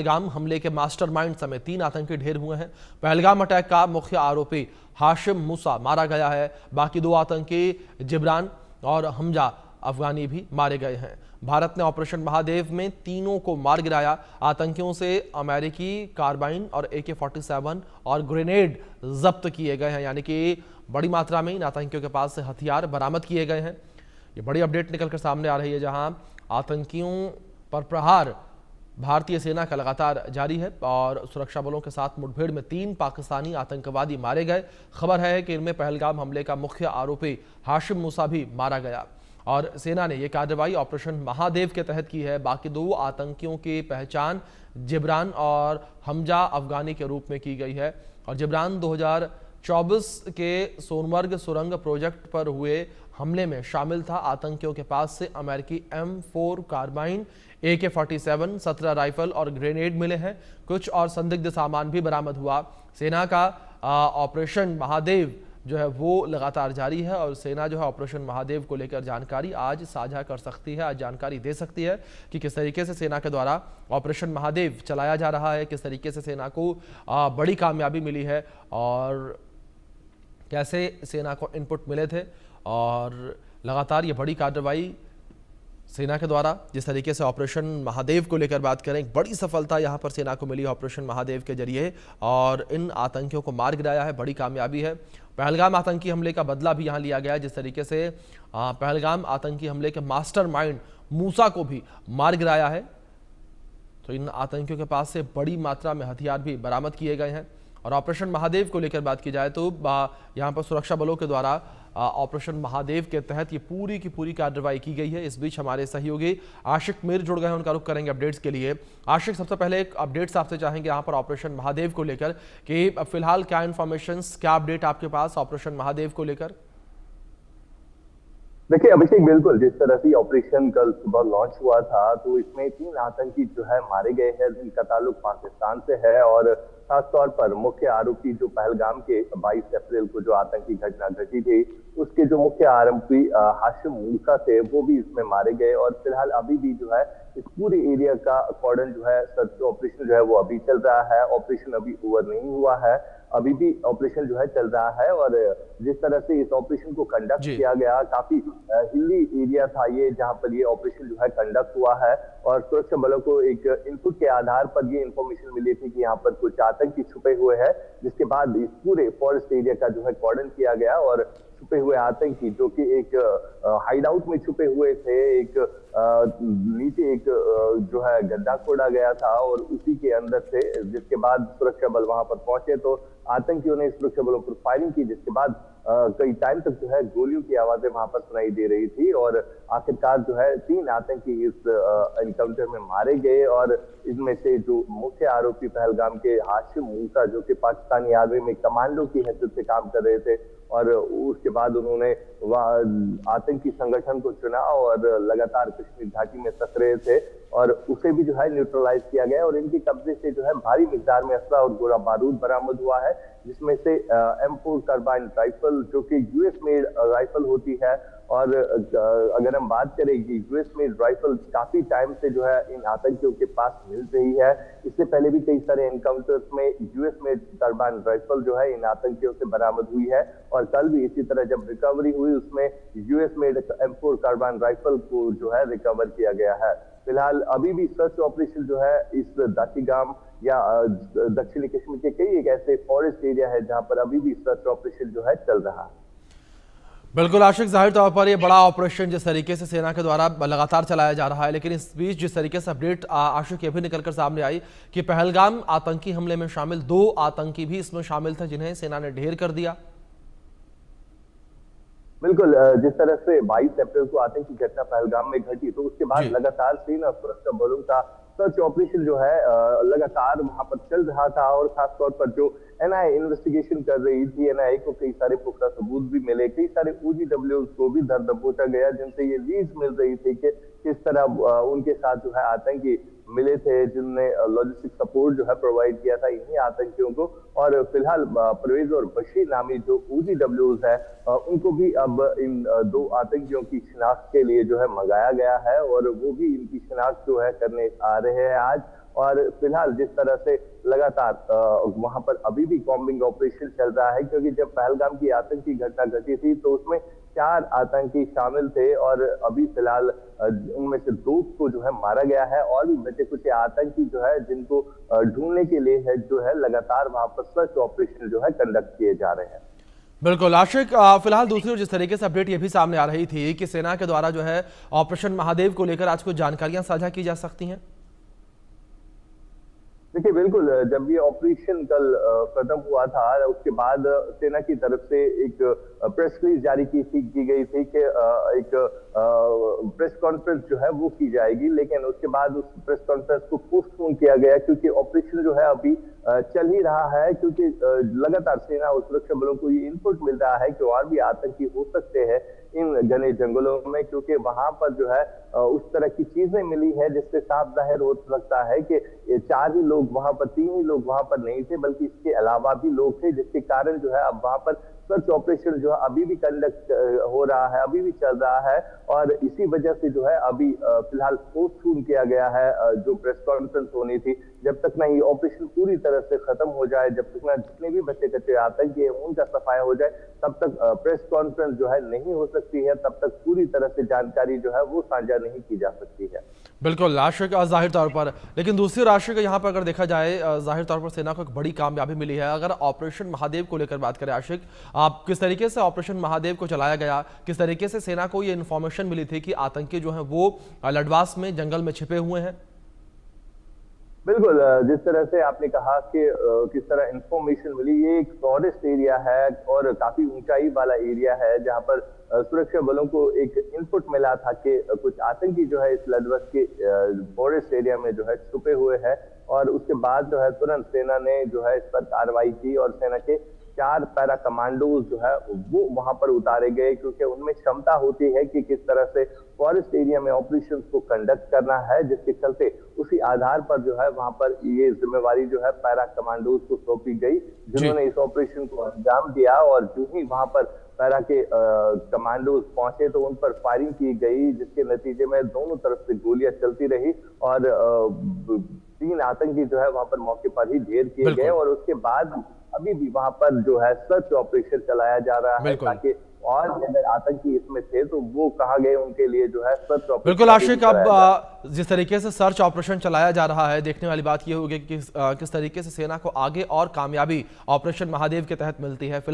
पहलगाम हमले के मास्टरमाइंड समेत 3 आतंकी ढेर हुए हैं। पहलगाम अटैक का मुख्य आरोपी हाशिम मूसा मारा गया है। बाकी 2 आतंकी जिब्रान और हमजा अफगानी भी मारे गए हैं। भारत ने ऑपरेशन महादेव में तीनों को मार गिराया। आतंकियों से अमेरिकी कार्बाइन और AK-47 और ग्रेनेड जब्त किए गए हैं, यानी कि बड़ी मात्रा में इन आतंकियों के पास से हथियार बरामद किए गए हैं। ये बड़ी अपडेट निकलकर सामने आ रही है, जहां आतंकियों पर प्रहार भारतीय सेना का लगातार जारी है और सुरक्षा बलों के साथ मुठभेड़ में 3 पाकिस्तानी आतंकवादी मारे गए। खबर है कि इनमें पहलगाम हमले का मुख्य आरोपी हाशिम मूसा भी मारा गया और सेना ने यह कार्रवाई ऑपरेशन महादेव के तहत की है। बाकी 2 आतंकियों की पहचान जिब्रान और हमजा अफगानी के रूप में की गई है और जिब्रान 2024 के सोनमर्ग सुरंग प्रोजेक्ट पर हुए हमले में शामिल था। आतंकियों के पास से अमेरिकी M4 कार्बाइन, AK-47, 17 राइफल और ग्रेनेड मिले हैं। कुछ और संदिग्ध सामान भी बरामद हुआ। सेना का ऑपरेशन महादेव जो है वो लगातार जारी है और सेना जो है ऑपरेशन महादेव को लेकर जानकारी आज साझा कर सकती है, आज जानकारी दे सकती है कि किस तरीके से सेना के द्वारा ऑपरेशन महादेव चलाया जा रहा है, किस तरीके से सेना को बड़ी कामयाबी मिली है और कैसे सेना को इनपुट मिले थे। और लगातार ये बड़ी कार्रवाई सेना के द्वारा जिस तरीके से ऑपरेशन महादेव को लेकर बात करें, एक बड़ी सफलता यहां पर सेना को मिली ऑपरेशन महादेव के जरिए और इन आतंकियों को मार गिराया है, बड़ी कामयाबी है। पहलगाम आतंकी हमले का बदला भी यहां लिया गया है। जिस तरीके से पहलगाम आतंकी हमले के मास्टरमाइंड मूसा को भी मार गिराया है, तो इन आतंकियों के पास से बड़ी मात्रा में हथियार भी बरामद किए गए हैं। और ऑपरेशन महादेव को लेकर बात की जाए तो यहाँ पर सुरक्षा बलों के द्वारा ऑपरेशन महादेव के तहत ये पूरी की पूरी कार्रवाई की गई है। इस बीच हमारे सहयोगी आशिक मीर जुड़ गए हैं, उनका रुख करेंगे अपडेट्स के लिए। आशिक, सबसे पहले एक अपडेट्स आपसे चाहेंगे यहाँ पर ऑपरेशन महादेव को लेकर कि फिलहाल क्या इन्फॉर्मेशन, क्या अपडेट आपके पास ऑपरेशन महादेव को लेकर? देखिए अभिषेक, बिल्कुल जिस तरह से ऑपरेशन कल सुबह लॉन्च हुआ था तो इसमें 3 आतंकी जो है मारे गए हैं, जिनका ताल्लुक पाकिस्तान से है और खासतौर पर मुख्य आरोपी जो पहलगाम के 22 अप्रैल को जो आतंकी घटना घटी थी उसके जो मुख्य आरोपी हाशिम मूसा थे वो भी इसमें मारे गए। और फिलहाल अभी भी जो है इस पूरे एरिया का कॉर्डन जो है, सर्च ऑपरेशन जो है वो अभी चल रहा है। ऑपरेशन अभी ओवर नहीं हुआ है, अभी भी ऑपरेशन जो है चल रहा है। और जिस तरह से इस ऑपरेशन को कंडक्ट किया गया, काफी हिली एरिया था ये जहां पर ये ऑपरेशन जो है कंडक्ट हुआ है और सुरक्षा बलों को एक इनपुट के आधार पर ये इंफॉर्मेशन मिली थी कि यहाँ पर कुछ आतंकी छुपे हुए हैं, जिसके बाद इस पूरे फॉरेस्ट एरिया का जो है कॉर्डन किया गया और छुपे हुए आतंकी जो कि एक हाइड आउट में छुपे हुए थे, एक नीचे एक जो है गड्ढा खोदा गया था और उसी के अंदर से जिसके बाद सुरक्षा बल वहां पर पहुंचे तो आतंकियों ने सुरक्षा बलों पर फायरिंग की, जिसके बाद कई टाइम तक जो है गोलियों की आवाजें वहां पर सुनाई दे रही थी और आखिरकार जो है 3 आतंकी इस एनकाउंटर में मारे गए। और इनमें से जो मुख्य आरोपी पहलगाम के हाशिम मूसा, जो कि पाकिस्तानी आर्मी में कमांडो की हैसियत से काम कर रहे थे और उसके बाद उन्होंने आतंकी संगठन को चुना और लगातार कश्मीर घाटी में सक्रिय थे और उसे भी जो है न्यूट्रलाइज किया गया और इनके कब्जे से जो है भारी मिकदार में असला और गोला बारूद बरामद हुआ है, जिसमें से M4 कार्बाइन राइफल जो कि US मेड राइफल होती है। और अगर हम बात करें कि US मेड राइफल काफी टाइम से जो है इन आतंकियों के पास मिल रही है। इससे पहले भी कई सारे एनकाउंटर्स में US मेड कार्बाइन राइफल जो है इन आतंकियों से बरामद हुई है और कल भी इसी तरह जब रिकवरी हुई उसमें US made M4 carbene rifle को जो है रिकवर किया गया है। फिलहाल अभी भी सर्च ऑपरेशन जो है इस दाशीगाम या दक्षिणी कश्मीर के कई एक ऐसे फॉरेस्ट एरिया है जहां पर अभी भी सर्च ऑपरेशन जो है चल रहा है। बिल्कुल आशिक, जाहिर तौर पर ये बड़ा ऑपरेशन जिस तरीके से सेना के द्वारा लगातार चलाया जा रहा है, लेकिन इस बीच जिस तरीके से अपडेट आशिक ये भी निकलकर सामने आई कि पहलगाम आतंकी हमले में शामिल 2 आतंकी भी इसमें शामिल थे, जिन्हें सेना ने ढेर कर दिया। बिल्कुल, जिस तरह से 22 अप्रैल को आतंकी घटना पहलगाम में घटी तो उसके बाद लगातार सेना सुरक्षा बलों का सर्च ऑपरेशन जो है लगातार वहां पर चल रहा था और खासतौर पर जो NIA इन्वेस्टिगेशन कर रही थी, NIA को कई सारे पुख्ता सबूत भी मिले, कई सारे OGWs को भी धर दबोचा गया जिनसे ये लीड्स मिल रही थी कि किस तरह उनके साथ जो है आतंकी मिले थे, जिनने लॉजिस्टिक सपोर्ट जो है प्रोवाइड किया था इन्हीं आतंकियों को। और फिलहाल परवेज और बशीर नामी जो OGWs है उनको भी अब इन 2 आतंकियों की शिनाख्त के लिए जो है मंगाया गया है और वो भी इनकी शिनाख्त जो है करने आ रहे हैं आज। और फिलहाल जिस तरह से लगातार वहां पर अभी भी कॉम्बिंग ऑपरेशन चल रहा है, क्योंकि जब पहलगाम की आतंकी घटना घटी थी तो उसमें 4 आतंकी शामिल थे और अभी फिलहाल उनमें से 2 को जो है मारा गया है और भी बचे कुछ आतंकी जो है जिनको ढूंढने के लिए है जो है लगातार वहां पर सर्च ऑपरेशन जो है कंडक्ट किए जा रहे हैं। बिल्कुल आशिक, फिलहाल दूसरी ओर जिस तरीके से अपडेट ये भी सामने आ रही थी कि सेना के द्वारा जो है ऑपरेशन महादेव को लेकर आज कुछ जानकारियां साझा की जा सकती हैं। देखिए बिल्कुल, जब ये ऑपरेशन कल खत्म हुआ था उसके बाद सेना की तरफ से एक प्रेस रिलीज जारी की गई थी कि एक प्रेस कॉन्फ्रेंस जो है वो की जाएगी, लेकिन उसके बाद उस प्रेस कॉन्फ्रेंस को पोस्टपोन किया गया क्योंकि ऑपरेशन जो है अभी चल ही रहा है, क्योंकि लगातार सेना और सुरक्षा बलों को ये इनपुट मिल रहा है कि और भी आतंकी हो सकते हैं इन घने जंगलों में, क्योंकि वहां पर जो है उस तरह की चीजें मिली है जिससे साफ जाहिर हो सकता है कि 4 ही लोग वहां पर, 3 ही लोग वहां पर नहीं थे बल्कि इसके अलावा भी लोग थे, जिसके कारण जो है अब वहां पर सर्च ऑपरेशन जो है अभी भी कंडक्ट हो रहा है, अभी भी चल रहा है और इसी वजह से जो है अभी फिलहाल पोस्टपोन किया गया है जो प्रेस कॉन्फ्रेंस होनी थी। जब तक ना ये ऑपरेशन पूरी तरह से खत्म हो जाए, जब तक ना जितने भी बचे कच्चे आतंकी है उनका सफाया हो जाए, तब तक प्रेस कॉन्फ्रेंस जो है नहीं हो सकती है, तब तक पूरी तरह से जानकारी जो है वो साझा नहीं की जा सकती है। बिल्कुल आशिक, जाहिर तौर पर, लेकिन दूसरी राशि का यहाँ पर अगर देखा जाए जाहिर तौर पर सेना को एक बड़ी कामयाबी मिली है। अगर ऑपरेशन महादेव को लेकर बात करें आशिक, आप किस तरीके से ऑपरेशन महादेव को चलाया गया, किस तरीके से सेना को ये इन्फॉर्मेशन मिली थी कि आतंकी जो है वो लडवास में जंगल में छिपे हुए हैं? बिल्कुल, जिस तरह से आपने कहा कि किस तरह इंफॉर्मेशन मिली, ये एक फॉरेस्ट एरिया है और काफी ऊंचाई वाला एरिया है जहां पर सुरक्षा बलों को एक इनपुट मिला था कि कुछ आतंकी जो है इस लदवस के फॉरेस्ट एरिया में जो है छुपे हुए हैं और उसके बाद जो है तुरंत सेना ने जो है इस पर कार्रवाई की और सेना के 4 पैरा कमांडोज जो है वो वहां पर उतारे गए, क्योंकि उनमें क्षमता होती है कि किस तरह से फॉरेस्ट एरिया में ऑपरेशंस को कंडक्ट करना है, जिसके चलते उसी आधार पर जो है वहां पर ये जिम्मेवारी जो है पैरा कमांडोज को सौंपी गई, जिन्होंने इस ऑपरेशन को अंजाम दिया और जो ही वहां पर पैरा के कमांडोज पहुंचे तो उन पर फायरिंग की गई, जिसके नतीजे में दोनों तरफ से गोलियां चलती रही और 3 आतंकी जो है वहां पर मौके पर ही ढेर किए गए और उसके बाद अभी भी वहां पर जो है सर्च ऑपरेशन चलाया जा रहा है ताकि और अगर आतंकी इसमें थे तो वो कहाँ गए उनके लिए जो है सर्च ऑपरेशन। बिल्कुल आशिक, अब जिस तरीके से सर्च ऑपरेशन चलाया जा रहा है, देखने वाली बात ये होगी कि किस तरीके से सेना को आगे और कामयाबी ऑपरेशन महादेव के तहत मिलती है।